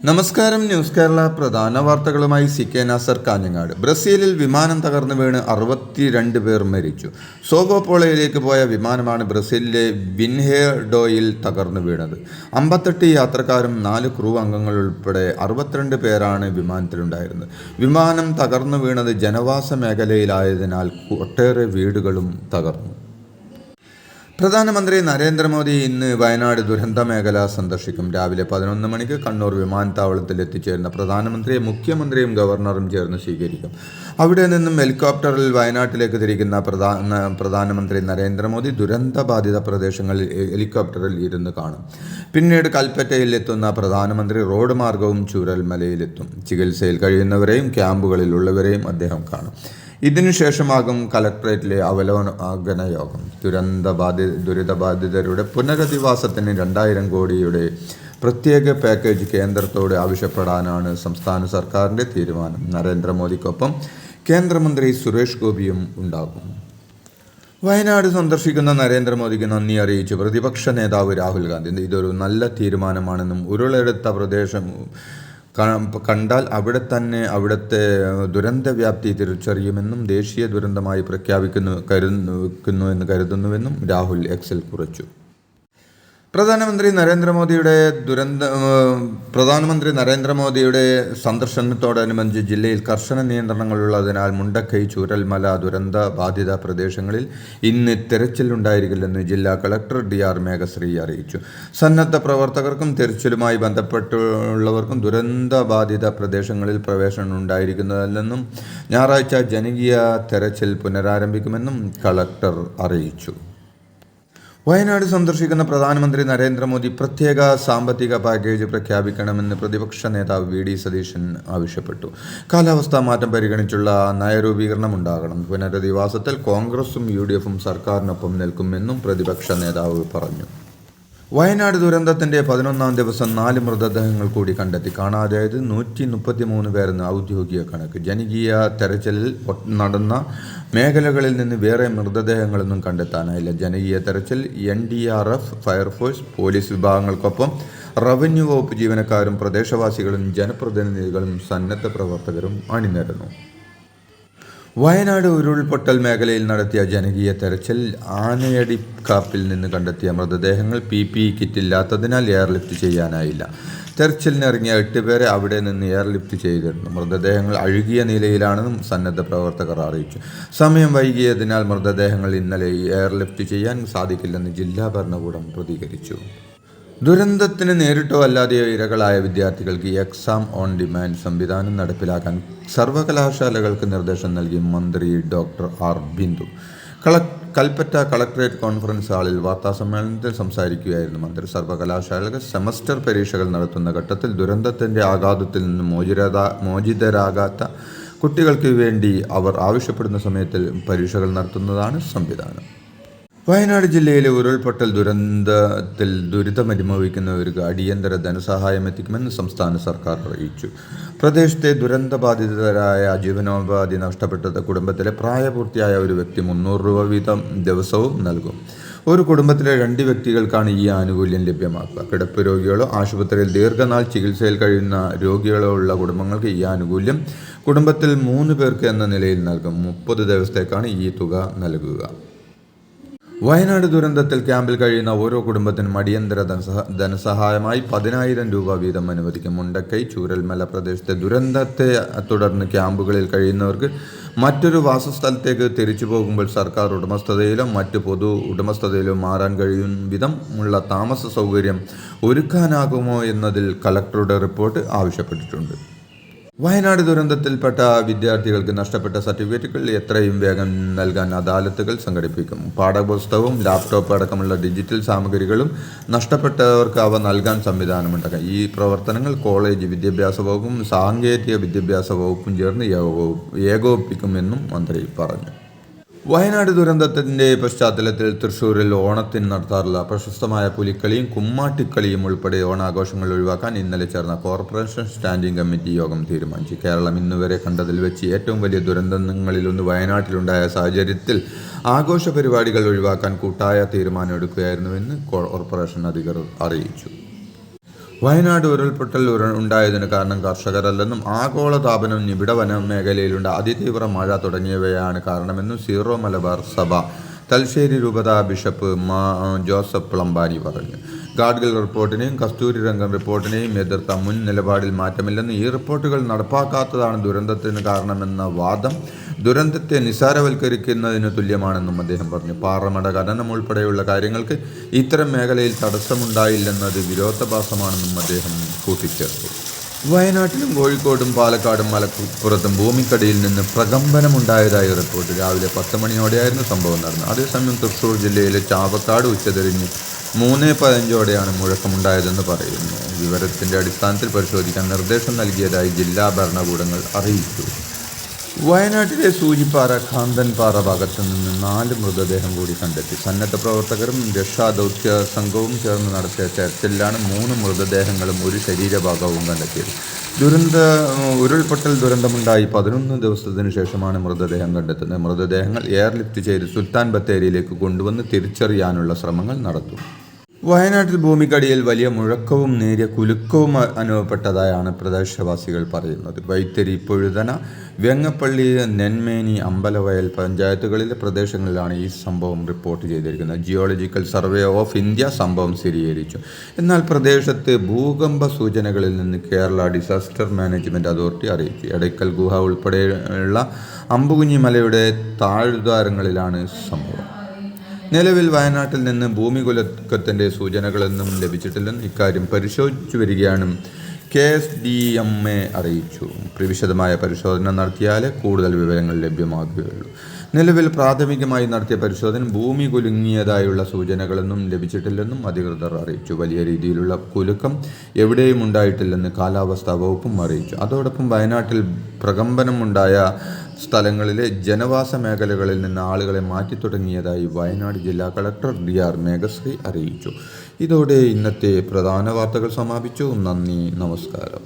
നമസ്കാരം. ന്യൂസ് കേരള പ്രധാന വാർത്തകളുമായി CK നാസർ കാഞ്ഞങ്ങാട്. ബ്രസീലിൽ വിമാനം തകർന്നു വീണ് 62 പേർ മരിച്ചു. സോവോപോളോയിലേക്ക് പോയ വിമാനമാണ് ബ്രസീലിലെ വിൻഹേഡോയിൽ തകർന്നു വീണത്. 58 യാത്രക്കാരും 4 ക്രൂ അംഗങ്ങൾ ഉൾപ്പെടെ 62 പേരാണ് വിമാനത്തിലുണ്ടായിരുന്നത്. വിമാനം തകർന്നു വീണത് ജനവാസ മേഖലയിലായതിനാൽ ഒട്ടേറെ വീടുകളും തകർന്നു. പ്രധാനമന്ത്രി നരേന്ദ്രമോദി ഇന്ന് വയനാട് ദുരന്ത മേഖല സന്ദർശിക്കും. രാവിലെ 11 മണിക്ക് കണ്ണൂർ വിമാനത്താവളത്തിൽ എത്തിച്ചേരുന്ന പ്രധാനമന്ത്രിയെ മുഖ്യമന്ത്രിയും ഗവർണറും ചേർന്ന് സ്വീകരിക്കും. അവിടെ നിന്നും ഹെലികോപ്റ്ററിൽ വയനാട്ടിലേക്ക് തിരിക്കുന്ന പ്രധാനമന്ത്രി നരേന്ദ്രമോദി ദുരന്തബാധിത പ്രദേശങ്ങളിൽ ഹെലികോപ്റ്ററിൽ ഇരുന്ന് കാണും. പിന്നീട് കൽപ്പറ്റയിൽ എത്തുന്ന പ്രധാനമന്ത്രി റോഡ് മാർഗവും ചൂരൽമലയിലെത്തും. ചികിത്സയിൽ കഴിയുന്നവരെയും ക്യാമ്പുകളിലുള്ളവരെയും അദ്ദേഹം കാണും. ഇതിനുശേഷമാകും കലക്ട്രേറ്റിലെ അവലോകന യോഗം. ദുരിതബാധിതരുടെ പുനരധിവാസത്തിന് 2000 കോടിയുടെ പ്രത്യേക പാക്കേജ് കേന്ദ്രത്തോട് ആവശ്യപ്പെടാനാണ് സംസ്ഥാന സർക്കാരിൻ്റെ തീരുമാനം. നരേന്ദ്രമോദിക്കൊപ്പം കേന്ദ്രമന്ത്രി സുരേഷ് ഗോപിയും ഉണ്ടാകും. വയനാട് സന്ദർശിക്കുന്ന നരേന്ദ്രമോദിക്ക് നന്ദി അറിയിച്ചു പ്രതിപക്ഷ നേതാവ് രാഹുൽ ഗാന്ധി. ഇതൊരു നല്ല തീരുമാനമാണെന്നും ഉരുളെടുത്ത പ്രദേശം കണ്ടാൽ അവിടുത്തെ ദുരന്തവ്യാപ്തി തിരിച്ചറിയുമെന്നും ദേശീയ ദുരന്തമായി പ്രഖ്യാപിക്കുന്നുവെന്ന് കരുതുന്നുവെന്നും രാഹുൽ എക്സിൽ കുറിച്ചു. പ്രധാനമന്ത്രി നരേന്ദ്രമോദിയുടെ സന്ദർശനത്തോടനുബന്ധിച്ച് ജില്ലയിൽ കർശന നിയന്ത്രണങ്ങളുള്ളതിനാൽ മുണ്ടക്കൈ ചൂരൽമല ദുരന്ത ബാധിത പ്രദേശങ്ങളിൽ ഇന്ന് തെരച്ചിലുണ്ടായിരിക്കില്ലെന്ന് ജില്ലാ കളക്ടർ DR മേഘശ്രീ അറിയിച്ചു. സന്നദ്ധ പ്രവർത്തകർക്കും തെരച്ചിലുമായി ബന്ധപ്പെട്ടുള്ളവർക്കും ദുരന്ത ബാധിത പ്രദേശങ്ങളിൽ പ്രവേശനം ഉണ്ടായിരിക്കുന്നതല്ലെന്നും ഞായറാഴ്ച ജനകീയ തെരച്ചിൽ പുനരാരംഭിക്കുമെന്നും കളക്ടർ അറിയിച്ചു. വയനാട് സന്ദർശിക്കുന്ന പ്രധാനമന്ത്രി നരേന്ദ്രമോദി പ്രത്യേക സാമ്പത്തിക പാക്കേജ് പ്രഖ്യാപിക്കണമെന്ന് പ്രതിപക്ഷ നേതാവ് VD സതീശൻ ആവശ്യപ്പെട്ടു. കാലാവസ്ഥാ മാറ്റം പരിഗണിച്ചുള്ള നയരൂപീകരണം ഉണ്ടാകണം. പുനരധിവാസത്തിൽ കോൺഗ്രസും UDFും സർക്കാരിനൊപ്പം നിൽക്കുമെന്നും പ്രതിപക്ഷ നേതാവ് പറഞ്ഞു. വയനാട് ദുരന്തത്തിന്റെ 11ാം ദിവസം 4 മൃതദേഹങ്ങൾ കൂടി കണ്ടെത്തി. കാണാതായത് 133 പേരെന്ന് ഔദ്യോഗിക കണക്ക്. ജനകീയ തെരച്ചിലിൽ നടന്ന മേഖലകളിൽ നിന്ന് വേറെ മൃതദേഹങ്ങളൊന്നും കണ്ടെത്താനായില്ല. ജനകീയ തെരച്ചിൽ NDRF, ഫയർഫോഴ്സ്, പോലീസ് വിഭാഗങ്ങൾക്കൊപ്പം റവന്യൂ വകുപ്പ് ജീവനക്കാരും പ്രദേശവാസികളും ജനപ്രതിനിധികളും സന്നദ്ധ പ്രവർത്തകരും അണിനിരന്നു. വയനാട് ഉരുൾപൊട്ടൽ മേഖലയിൽ നടത്തിയ ജനകീയ തെരച്ചിൽ ആനയടിക്കാപ്പിൽ നിന്ന് കണ്ടെത്തിയ മൃതദേഹങ്ങൾ PPE കിറ്റില്ലാത്തതിനാൽ എയർലിഫ്റ്റ് ചെയ്യാനായില്ല. തെരച്ചിലിനിറങ്ങിയ 8 പേരെ അവിടെ നിന്ന് എയർലിഫ്റ്റ് ചെയ്തിരുന്നു. മൃതദേഹങ്ങൾ അഴുകിയ നിലയിലാണെന്നും സന്നദ്ധ പ്രവർത്തകർ അറിയിച്ചു. സമയം വൈകിയതിനാൽ മൃതദേഹങ്ങൾ ഇന്നലെ എയർലിഫ്റ്റ് ചെയ്യാൻ സാധിക്കില്ലെന്ന് ജില്ലാ ഭരണകൂടം പ്രതികരിച്ചു. ദുരന്തത്തിന് നേരിട്ടോ അല്ലാതെയോ ഇരകളായ വിദ്യാർത്ഥികൾക്ക് എക്സാം ഓൺ ഡിമാൻഡ് സംവിധാനം നടപ്പിലാക്കാൻ സർവകലാശാലകൾക്ക് നിർദ്ദേശം നൽകി മന്ത്രി doctor R Bindu. Kalpetta collectorate conference ഹാളിൽ വാർത്താസമ്മേളനത്തിൽ സംസാരിക്കുകയായിരുന്നു മന്ത്രി. സർവകലാശാലകൾ സെമസ്റ്റർ പരീക്ഷകൾ നടത്തുന്ന ഘട്ടത്തിൽ ദുരന്തത്തിൻ്റെ ആഘാതത്തിൽ നിന്ന് മോചിതരാകാത്ത കുട്ടികൾക്ക് വേണ്ടി അവർ ആവശ്യപ്പെടുന്ന സമയത്തിൽ പരീക്ഷകൾ നടത്തുന്നതാണ് സംവിധാനം. വയനാട് ജില്ലയിലെ ഉരുൾപൊട്ടൽ ദുരന്തത്തിൽ ദുരിതമനുഭവിക്കുന്നവർക്ക് അടിയന്തര ധനസഹായം എത്തിക്കുമെന്ന് സംസ്ഥാന സർക്കാർ അറിയിച്ചു. പ്രദേശത്തെ ദുരന്തബാധിതരായ ജീവനോപാധി നഷ്ടപ്പെട്ട കുടുംബത്തിലെ പ്രായപൂർത്തിയായ ഒരു വ്യക്തി 300 രൂപ വീതം ദിവസവും നൽകും. ഒരു കുടുംബത്തിലെ 2 വ്യക്തികൾക്കാണ് ഈ ആനുകൂല്യം ലഭ്യമാക്കുക. കിടപ്പ് രോഗികളോ ആശുപത്രിയിൽ ദീർഘനാൾ ചികിത്സയിൽ കഴിയുന്ന രോഗികളോ ഉള്ള കുടുംബങ്ങൾക്ക് ഈ ആനുകൂല്യം കുടുംബത്തിൽ 3 പേർക്ക് എന്ന നിലയിൽ നൽകും. 30 ദിവസത്തേക്കാണ് ഈ തുക നൽകുക. വയനാട് ദുരന്തത്തിൽ ക്യാമ്പിൽ കഴിയുന്ന ഓരോ കുടുംബത്തിനും അടിയന്തര ധനസഹായമായി 10,000 രൂപ വീതം അനുവദിക്കും. മുണ്ടക്കൈ ചൂരൽമല പ്രദേശത്തെ ദുരന്തത്തെ തുടർന്ന് ക്യാമ്പുകളിൽ കഴിയുന്നവർക്ക് മറ്റൊരു വാസസ്ഥലത്തേക്ക് തിരിച്ചു പോകുമ്പോൾ സർക്കാർ ഉടമസ്ഥതയിലോ മറ്റ് പൊതു ഉടമസ്ഥതയിലോ മാറാൻ കഴിയും വിധം ഉള്ള താമസ സൗകര്യം ഒരുക്കാനാകുമോ എന്നതിൽ കളക്ടറുടെ റിപ്പോർട്ട് ആവശ്യപ്പെട്ടിട്ടുണ്ട്. വയനാട് ദുരന്തത്തിൽപ്പെട്ട വിദ്യാർത്ഥികൾക്ക് നഷ്ടപ്പെട്ട സർട്ടിഫിക്കറ്റുകൾ എത്രയും വേഗം നൽകാൻ അദാലത്തുകൾ സംഘടിപ്പിക്കും. പാഠപുസ്തകവും ലാപ്ടോപ്പ് അടക്കമുള്ള ഡിജിറ്റൽ സാമഗ്രികളും നഷ്ടപ്പെട്ടവർക്ക് അവ നൽകാൻ സംവിധാനമുണ്ടാകും. ഈ പ്രവർത്തനങ്ങൾ കോളേജ് വിദ്യാഭ്യാസ വകുപ്പും സാങ്കേതിക വിദ്യാഭ്യാസ വകുപ്പും ചേർന്ന് ഏകോപിപ്പിക്കുമെന്നും മന്ത്രി പറഞ്ഞു. വയനാട് ദുരന്തത്തിൻ്റെ പശ്ചാത്തലത്തിൽ തൃശ്ശൂരിൽ ഓണത്തിന് നടത്താറുള്ള പ്രശസ്തമായ പുലിക്കളിയും കുമ്മാട്ടിക്കളിയും ഉൾപ്പെടെ ഓണാഘോഷങ്ങൾ ഒഴിവാക്കാൻ ഇന്നലെ ചേർന്ന കോർപ്പറേഷൻ സ്റ്റാൻഡിംഗ് കമ്മിറ്റി യോഗം തീരുമാനിച്ചു. കേരളം ഇന്നുവരെ കണ്ടതിൽ വെച്ച് ഏറ്റവും വലിയ ദുരന്തങ്ങളിലൊന്ന് വയനാട്ടിലുണ്ടായ സാഹചര്യത്തിൽ ആഘോഷ പരിപാടികൾ ഒഴിവാക്കാൻ കൂട്ടായ തീരുമാനമെടുക്കുകയായിരുന്നുവെന്ന് കോർപ്പറേഷൻ അധികൃതർ അറിയിച്ചു. വയനാട് ഉരുൾപൊട്ടൽ ഉണ്ടായതിന് കാരണം കർഷകരല്ലെന്നും ആഗോളതാപനം നിബിഡ വന മേഖലയിലുണ്ട് അതിതീവ്ര മഴ തുടങ്ങിയവയാണ് കാരണമെന്നും സീറോ മലബാർ സഭ തലശ്ശേരി രൂപത ബിഷപ്പ് ജോസഫ് പ്ലംബാനി പറഞ്ഞു. ഗാഡ്ഗിൽ റിപ്പോർട്ടിനെയും കസ്തൂരി രംഗൻ റിപ്പോർട്ടിനെയും എതിർത്ത മുൻ നിലപാടിൽ മാറ്റമില്ലെന്ന് ഈ റിപ്പോർട്ടുകൾ നടപ്പാക്കാത്തതാണ് ദുരന്തത്തിന് കാരണമെന്ന വാദം ദുരന്തത്തെ നിസ്സാരവൽക്കരിക്കുന്നതിന് തുല്യമാണെന്നും അദ്ദേഹം പറഞ്ഞു. പാറമട ഖനനം ഉൾപ്പെടെയുള്ള കാര്യങ്ങൾക്ക് ഇത്തരം മേഖലയിൽ തടസ്സമുണ്ടായില്ലെന്നത് വിരോധാഭാസമാണെന്നും അദ്ദേഹം കൂട്ടിച്ചേർത്തു. വയനാട്ടിലും കോഴിക്കോടും പാലക്കാടും മലപ്പുറത്തും ഭൂമിക്കടിയിൽ നിന്ന് പ്രകമ്പനമുണ്ടായതായി റിപ്പോർട്ട്. രാവിലെ 10 മണിയോടെയായിരുന്നു സംഭവം നടന്നത്. അതേസമയം തൃശ്ശൂർ ജില്ലയിലെ ചാവക്കാട് ഉച്ചതിരിഞ്ഞ് 3:15 മുഴക്കമുണ്ടായതെന്ന് പറയുന്നു. വിവരത്തിന്റെ അടിസ്ഥാനത്തിൽ പരിശോധിക്കാൻ നിർദ്ദേശം നൽകിയതായി ജില്ലാ ഭരണകൂടങ്ങൾ അറിയിച്ചു. വയനാട്ടിലെ സൂചിപ്പാറ കാന്തൻപാറ ഭാഗത്തു നിന്ന് 4 മൃതദേഹം കൂടി കണ്ടെത്തി. സന്നദ്ധ പ്രവർത്തകരും രക്ഷാദൗത്യ സംഘവും ചേർന്ന് നടത്തിയ തെരച്ചിലാണ് 3 മൃതദേഹങ്ങളും 1 ശരീരഭാഗവും കണ്ടെത്തിയത്. ഉരുൾപൊട്ടൽ ദുരന്തമുണ്ടായി 11 ദിവസത്തിനു ശേഷമാണ് മൃതദേഹം കണ്ടെത്തുന്നത്. മൃതദേഹങ്ങൾ എയർലിഫ്റ്റ് ചെയ്ത് സുൽത്താൻ ബത്തേരിയിലേക്ക് കൊണ്ടുവന്ന് തിരിച്ചറിയാനുള്ള ശ്രമങ്ങൾ നടത്തും. വയനാട്ടിൽ ഭൂമിക്കടിയിൽ വലിയ മുഴക്കവും നേരിയ കുലുക്കവും അനുഭവപ്പെട്ടതായാണ് പ്രദേശവാസികൾ പറയുന്നത്. വൈത്തിരി, പൊഴുതന, വെങ്ങപ്പള്ളി, നെന്മേനി, അമ്പലവയൽ പഞ്ചായത്തുകളിലെ പ്രദേശങ്ങളിലാണ് ഈ സംഭവം റിപ്പോർട്ട് ചെയ്തിരിക്കുന്നത്. ജിയോളജിക്കൽ സർവേ ഓഫ് ഇന്ത്യ സംഭവം സ്ഥിരീകരിച്ചു. എന്നാൽ പ്രദേശത്ത് ഭൂകമ്പ സൂചനകളിൽ നിന്ന് കേരള ഡിസാസ്റ്റർ മാനേജ്മെൻറ്റ് അതോറിറ്റി അറിയിച്ചു. എടയ്ക്കൽ ഗുഹ ഉൾപ്പെടെയുള്ള അമ്പുകുഞ്ഞി മലയുടെ താഴ്വാരങ്ങളിലാണ് സംഭവം. നിലവിൽ വയനാട്ടിൽ നിന്ന് ഭൂമികുലുക്കത്തിൻ്റെ സൂചനകളൊന്നും ലഭിച്ചിട്ടില്ലെന്ന് ഇക്കാര്യം പരിശോധിച്ചു വരികയാണ് KSDMA അറിയിച്ചു. വിശദമായ പരിശോധന നടത്തിയാലേ കൂടുതൽ വിവരങ്ങൾ ലഭ്യമാകുകയുള്ളൂ. നിലവിൽ പ്രാഥമികമായി നടത്തിയ പരിശോധന ഭൂമി കുലുങ്ങിയതായുള്ള സൂചനകളൊന്നും ലഭിച്ചിട്ടില്ലെന്നും അധികൃതർ അറിയിച്ചു. വലിയ രീതിയിലുള്ള കുലുക്കം എവിടെയും ഉണ്ടായിട്ടില്ലെന്ന് കാലാവസ്ഥാ വകുപ്പും അറിയിച്ചു. അതോടൊപ്പം വയനാട്ടിൽ പ്രകമ്പനമുണ്ടായ സ്ഥലങ്ങളിലെ ജനവാസ മേഖലകളിൽ നിന്ന് ആളുകളെ മാറ്റി തുടങ്ങിയതായി വയനാട് ജില്ലാ കളക്ടർ DR മേഘശ്രീ അറിയിച്ചു. ഇതോടെ ഇന്നത്തെ പ്രധാന വാർത്തകൾ സമാപിച്ചു. നന്ദി, നമസ്കാരം.